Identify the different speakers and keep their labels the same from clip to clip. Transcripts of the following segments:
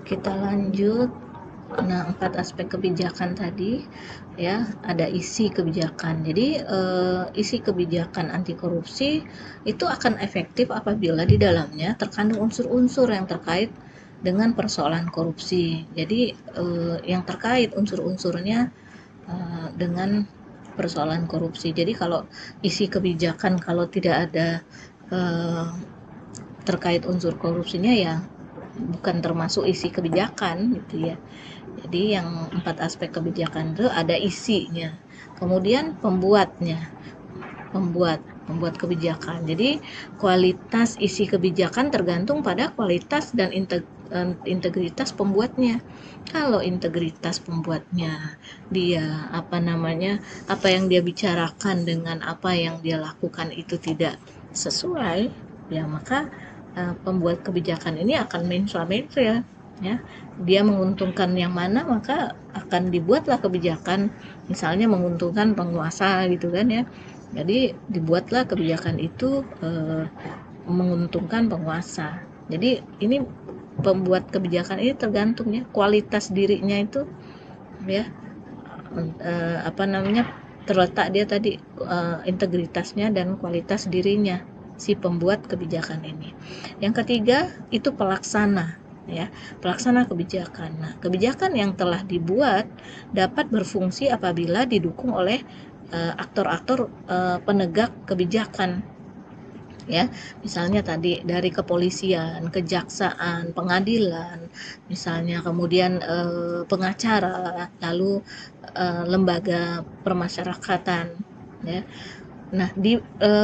Speaker 1: Kita lanjut. Nah, 4 aspek kebijakan tadi ya, ada isi kebijakan. Jadi isi kebijakan anti korupsi itu akan efektif apabila di dalamnya terkandung unsur-unsur yang terkait dengan persoalan korupsi. Jadi yang terkait unsur-unsurnya dengan persoalan korupsi. Jadi kalau isi kebijakan kalau tidak ada eh, terkait unsur korupsinya ya bukan termasuk isi kebijakan gitu ya. Jadi yang 4 aspek kebijakan itu ada isinya, kemudian pembuat kebijakan. Jadi kualitas isi kebijakan tergantung pada kualitas dan integritas pembuatnya. Kalau integritas pembuatnya dia apa yang dia bicarakan dengan apa yang dia lakukan itu tidak sesuai, ya maka pembuat kebijakan ini akan mensua-mensua ya. Dia menguntungkan yang mana maka akan dibuatlah kebijakan, misalnya menguntungkan penguasa gitu kan ya. Jadi dibuatlah kebijakan itu menguntungkan penguasa. Jadi ini pembuat kebijakan ini tergantung ya kualitas dirinya itu ya terletak dia tadi integritasnya dan kualitas dirinya si pembuat kebijakan ini. Yang ketiga itu pelaksana ya, pelaksana kebijakan. Nah, kebijakan yang telah dibuat dapat berfungsi apabila didukung oleh aktor-aktor penegak kebijakan ya, misalnya tadi dari kepolisian, kejaksaan, pengadilan, misalnya kemudian pengacara, lalu lembaga permasyarakatan ya. Nah,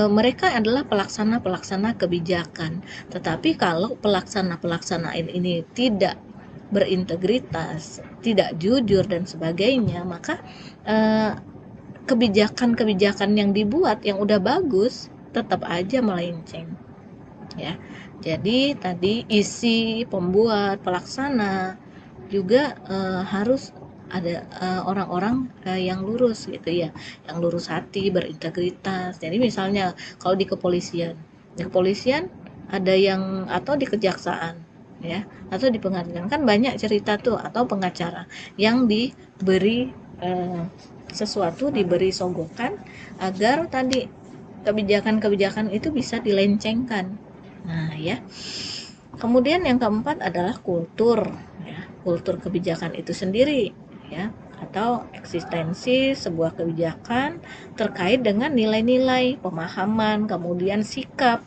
Speaker 1: mereka adalah pelaksana-pelaksana kebijakan. Tetapi kalau pelaksana-pelaksana ini tidak berintegritas, tidak jujur dan sebagainya, maka kebijakan-kebijakan yang dibuat yang udah bagus tetap aja melenceng ya. Jadi tadi isi pembuat, pelaksana juga harus ada orang-orang yang lurus gitu ya, yang lurus hati, berintegritas. Jadi misalnya kalau di kepolisian ada yang atau di kejaksaan ya, atau di pengadilan kan banyak cerita tuh, atau pengacara yang diberi sesuatu, diberi sogokan agar tadi kebijakan-kebijakan itu bisa dilencengkan. Nah ya, kemudian yang keempat adalah kultur ya, kultur kebijakan itu sendiri ya, atau eksistensi sebuah kebijakan terkait dengan nilai-nilai, pemahaman, kemudian sikap,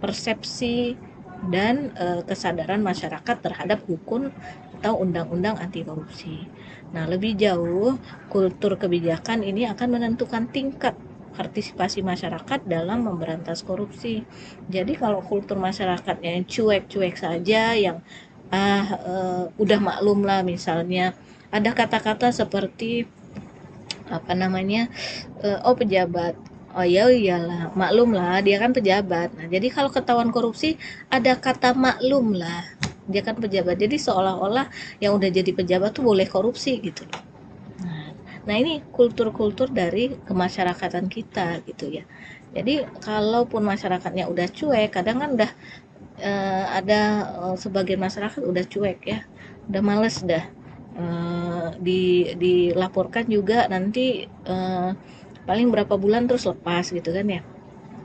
Speaker 1: persepsi, dan kesadaran masyarakat terhadap hukum atau undang-undang anti korupsi. Nah, lebih jauh, kultur kebijakan ini akan menentukan tingkat partisipasi masyarakat dalam memberantas korupsi. Jadi kalau kultur masyarakatnya yang cuek-cuek saja, yang udah maklum lah, misalnya ada kata-kata seperti pejabat, oh ya iyalah maklum lah dia kan pejabat. Nah jadi kalau ketahuan korupsi ada kata maklum lah dia kan pejabat, jadi seolah-olah yang udah jadi pejabat tuh boleh korupsi gitu. Nah ini kultur-kultur dari kemasyarakatan kita gitu ya. Jadi kalaupun masyarakatnya udah cuek, kadang kan udah ada sebagian masyarakat udah cuek ya, udah males dah dilaporkan juga nanti paling berapa bulan terus lepas gitu kan ya.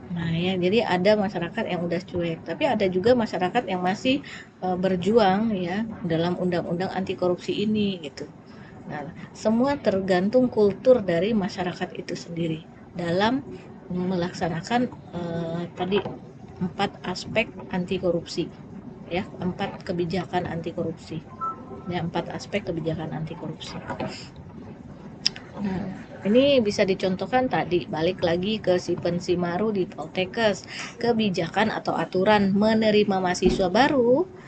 Speaker 1: Nah ya, jadi ada masyarakat yang udah cuek, tapi ada juga masyarakat yang masih berjuang ya dalam undang-undang anti korupsi ini gitu. Nah, semua tergantung kultur dari masyarakat itu sendiri dalam melaksanakan tadi 4 aspek anti korupsi ya, 4 kebijakan anti korupsi ya, 4 aspek kebijakan anti korupsi. Nah, ini bisa dicontohkan tadi, balik lagi ke si Pensimaru di Poltekkes, kebijakan atau aturan menerima mahasiswa baru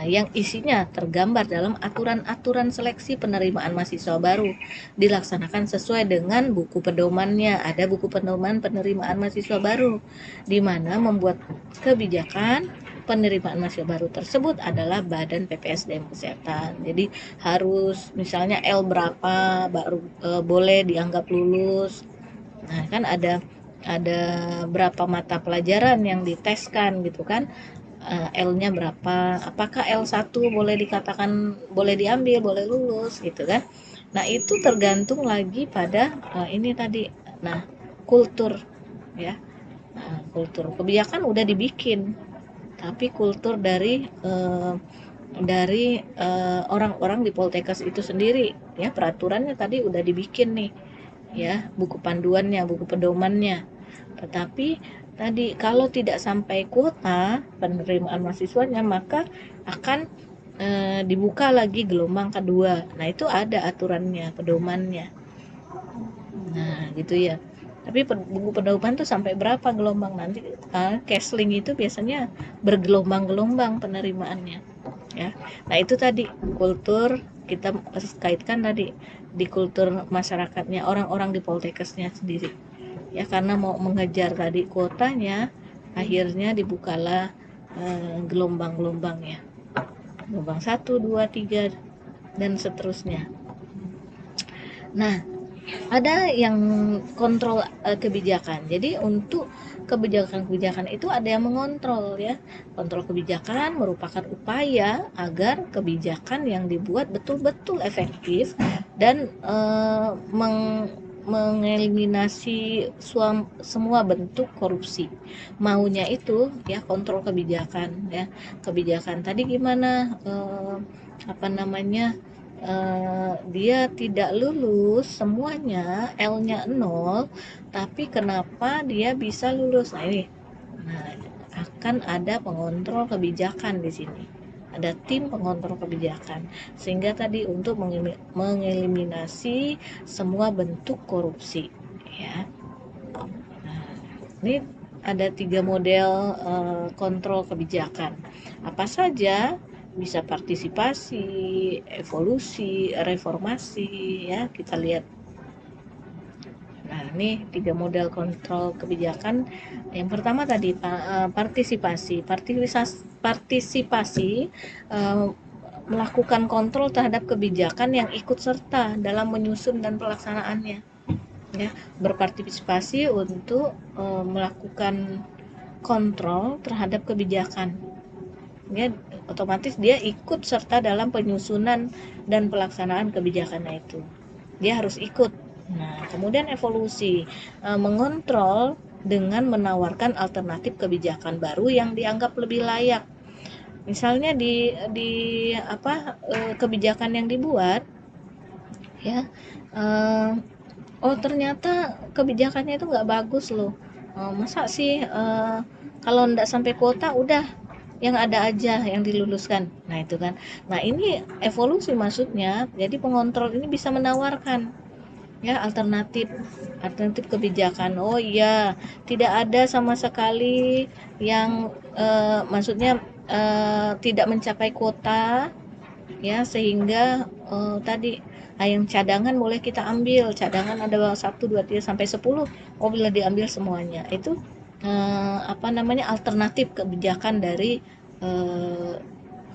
Speaker 1: yang isinya tergambar dalam aturan-aturan seleksi penerimaan mahasiswa baru dilaksanakan sesuai dengan buku pedomannya. Ada buku pedoman penerimaan mahasiswa baru, di mana membuat kebijakan penerimaan mahasiswa baru tersebut adalah Badan PPSDM Kesehatan. Jadi harus misalnya L berapa baru boleh dianggap lulus. Nah, kan ada berapa mata pelajaran yang diteskan gitu kan. L-nya berapa, apakah L1 boleh dikatakan boleh diambil, boleh lulus gitu kan. Nah, itu tergantung lagi pada ini tadi. Nah, kultur ya. Nah, kultur kebijakan udah dibikin, tapi kultur dari orang-orang di Poltekkes itu sendiri ya, peraturannya tadi udah dibikin nih ya, buku panduannya, buku pedomannya. Tetapi tadi kalau tidak sampai kuota penerimaan mahasiswanya, maka akan dibuka lagi gelombang kedua. Nah, itu ada aturannya, pedomannya. Nah, gitu ya. Tapi buku pedoman tuh sampai berapa gelombang nanti? Kesling itu biasanya bergelombang-gelombang penerimaannya, ya. Nah, itu tadi kultur, kita kaitkan tadi di kultur masyarakatnya, orang-orang di Poltekkesnya sendiri. Ya, karena mau mengejar tadi kuotanya, akhirnya dibukalah gelombang-gelombangnya. Gelombang 1, 2, 3 dan seterusnya. Nah, ada yang kontrol kebijakan. Jadi untuk kebijakan-kebijakan itu ada yang mengontrol ya. Kontrol kebijakan merupakan upaya agar kebijakan yang dibuat betul-betul efektif dan mengeliminasi semua bentuk korupsi. Maunya itu ya kontrol kebijakan ya. Kebijakan tadi gimana, apa namanya, dia tidak lulus semuanya, L-nya 0, tapi kenapa dia bisa lulus? Nah, ini. Nah, akan ada pengontrol kebijakan di sini. Ada tim pengontrol kebijakan. Sehingga tadi untuk mengeliminasi semua bentuk korupsi, ya. Nah, ini ada 3 model kontrol kebijakan. Apa saja? Bisa partisipasi, evolusi, reformasi ya, kita lihat. Nah, ini 3 model kontrol kebijakan. Yang pertama tadi partisipasi. Partisipasi melakukan kontrol terhadap kebijakan yang ikut serta dalam menyusun dan pelaksanaannya. Ya, berpartisipasi untuk melakukan kontrol terhadap kebijakan. Ya, otomatis dia ikut serta dalam penyusunan dan pelaksanaan kebijakannya itu. Dia harus ikut. Nah, kemudian evolusi, mengontrol dengan menawarkan alternatif kebijakan baru yang dianggap lebih layak. Misalnya di kebijakan yang dibuat ya, oh ternyata kebijakannya itu nggak bagus loh. Masa sih kalau nggak sampai kuota udah yang ada aja yang diluluskan. Nah, itu kan. Nah, ini evolusi maksudnya. Jadi pengontrol ini bisa menawarkan ya alternatif kebijakan. Oh iya, tidak ada sama sekali yang maksudnya tidak mencapai kuota ya, sehingga tadi yang cadangan boleh kita ambil. Cadangan ada 1, 2, 3 sampai 10. Oh, bila diambil semuanya. Itu alternatif kebijakan dari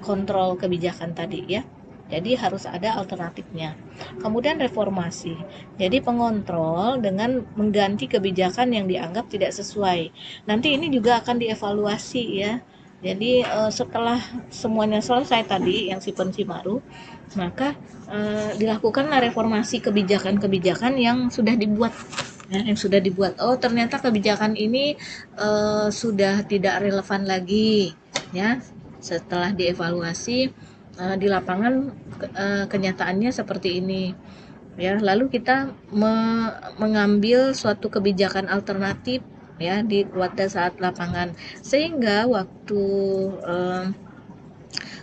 Speaker 1: kontrol kebijakan tadi ya. Jadi harus ada alternatifnya. Kemudian reformasi. Jadi pengontrol dengan mengganti kebijakan yang dianggap tidak sesuai. Nanti ini juga akan dievaluasi ya. Jadi setelah semuanya selesai tadi yang si Pensimaru, maka dilakukanlah reformasi kebijakan-kebijakan yang sudah dibuat. Ya, yang sudah dibuat. Oh, ternyata kebijakan ini sudah tidak relevan lagi ya. Setelah dievaluasi di lapangan kenyataannya seperti ini ya, lalu kita mengambil suatu kebijakan alternatif ya pada saat lapangan, sehingga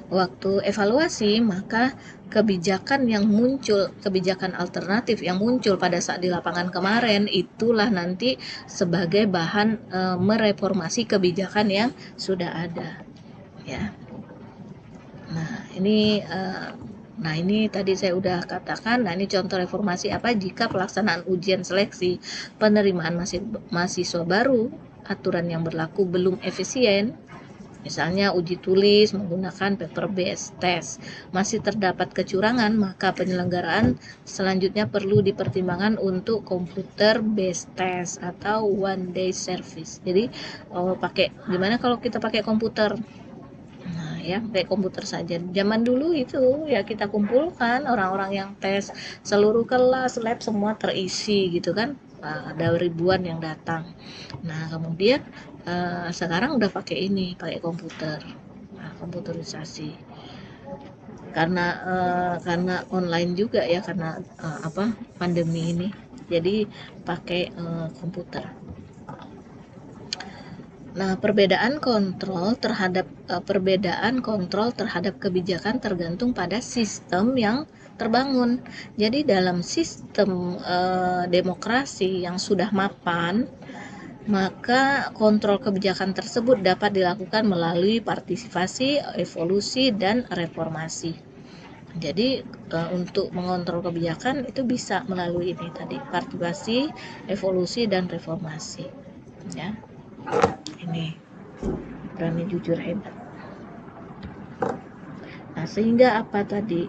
Speaker 1: waktu evaluasi maka kebijakan alternatif yang muncul pada saat di lapangan kemarin itulah nanti sebagai bahan mereformasi kebijakan yang sudah ada ya. Nah, ini tadi saya udah katakan. Nah, ini contoh reformasi apa jika pelaksanaan ujian seleksi penerimaan mahasiswa baru, aturan yang berlaku belum efisien. Misalnya uji tulis menggunakan paper based test, masih terdapat kecurangan, maka penyelenggaraan selanjutnya perlu dipertimbangkan untuk komputer based test atau one day service. Jadi gimana kalau kita pakai komputer ya kayak komputer saja. Zaman dulu itu ya kita kumpulkan orang-orang yang tes, seluruh kelas lab semua terisi gitu kan. Ada ribuan yang datang. Nah kemudian sekarang udah pakai ini, pakai komputer. Nah, komputerisasi karena online juga ya, karena pandemi ini, jadi pakai komputer. Nah, perbedaan kontrol terhadap kebijakan tergantung pada sistem yang terbangun. Jadi dalam sistem demokrasi yang sudah mapan, maka kontrol kebijakan tersebut dapat dilakukan melalui partisipasi, evolusi, dan reformasi. Jadi untuk mengontrol kebijakan itu bisa melalui ini tadi, partisipasi, evolusi, dan reformasi. Ya, ini berani jujur hebat. Nah, sehingga apa tadi?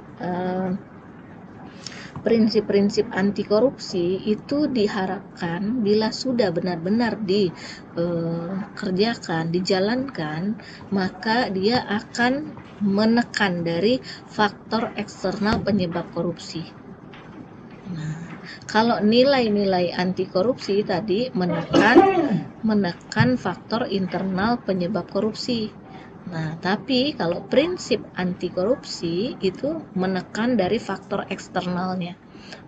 Speaker 1: Prinsip-prinsip anti korupsi itu diharapkan bila sudah benar-benar dikerjakan, dijalankan, maka dia akan menekan dari faktor eksternal penyebab korupsi. Nah, kalau nilai-nilai anti korupsi tadi menekan faktor internal penyebab korupsi. Nah, tapi kalau prinsip anti korupsi itu menekan dari faktor eksternalnya.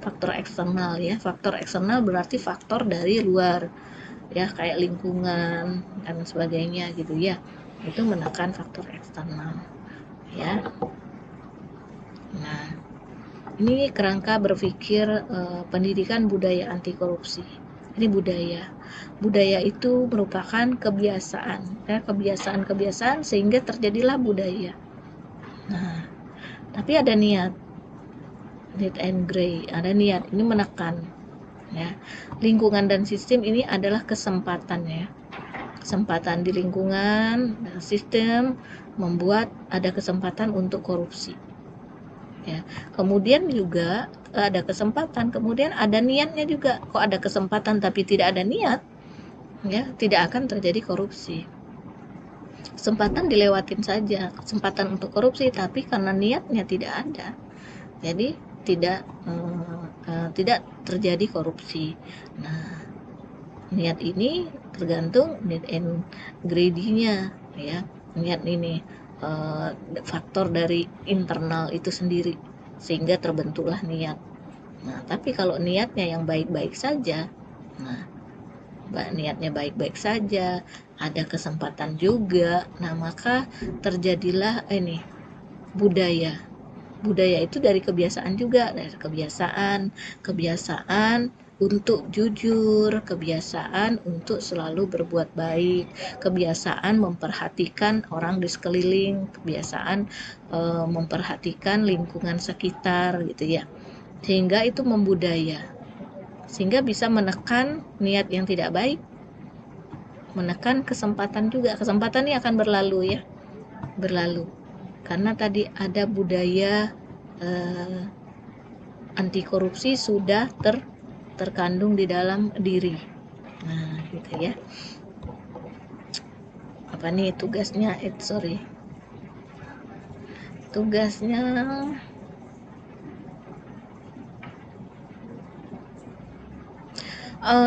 Speaker 1: Faktor eksternal ya, faktor eksternal berarti faktor dari luar ya, kayak lingkungan dan sebagainya gitu ya. Itu menekan faktor eksternal ya. Nah, ini kerangka berpikir pendidikan budaya anti korupsi. Ini budaya itu merupakan kebiasaan ya, kebiasaan sehingga terjadilah budaya. Nah, tapi ada niat and gray, ada niat, ini menekan ya. Lingkungan dan sistem ini adalah kesempatan ya, kesempatan di lingkungan dan sistem membuat ada kesempatan untuk korupsi ya. Kemudian juga ada kesempatan, kemudian ada niatnya juga. Kok ada kesempatan tapi tidak ada niat ya, tidak akan terjadi korupsi. Kesempatan dilewatin saja, kesempatan untuk korupsi, tapi karena niatnya tidak ada, jadi tidak terjadi korupsi. Nah, niat ini tergantung need and greedy-nya ya. Niat ini faktor dari internal itu sendiri sehingga terbentuklah niat. Nah, tapi kalau niatnya yang baik-baik saja, nah niatnya baik-baik saja, ada kesempatan juga, nah maka terjadilah ini budaya itu dari kebiasaan juga, dari kebiasaan untuk jujur, kebiasaan untuk selalu berbuat baik, kebiasaan memperhatikan orang di sekeliling, kebiasaan memperhatikan lingkungan sekitar gitu ya, sehingga itu membudaya, sehingga bisa menekan niat yang tidak baik, menekan kesempatan juga. Kesempatan ini akan berlalu karena tadi ada budaya anti korupsi sudah terkandung di dalam diri. Nah, gitu ya. Apa nih tugasnya?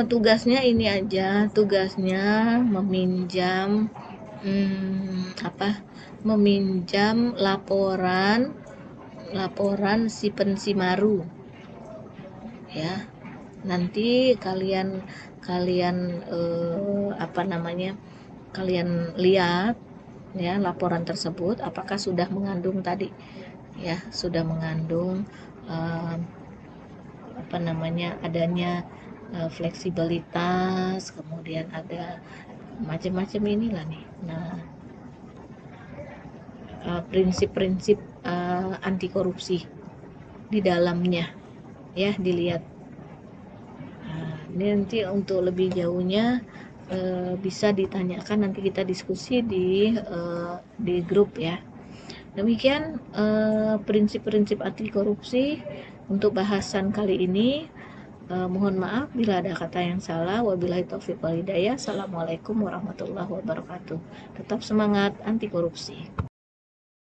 Speaker 1: Tugasnya ini aja, tugasnya meminjam laporan si pensimaru ya. Nanti kalian kalian lihat ya laporan tersebut apakah sudah mengandung tadi ya, sudah mengandung adanya fleksibilitas, kemudian ada macam-macam inilah nih. Nah, prinsip-prinsip anti korupsi di dalamnya ya, dilihat. Nah, ini nanti untuk lebih jauhnya bisa ditanyakan, nanti kita diskusi di grup ya. Demikian prinsip-prinsip anti korupsi untuk bahasan kali ini. Mohon maaf bila ada kata yang salah. Wabillahi taufiq wal hidayah. Assalamualaikum warahmatullahi wabarakatuh. Tetap semangat anti korupsi.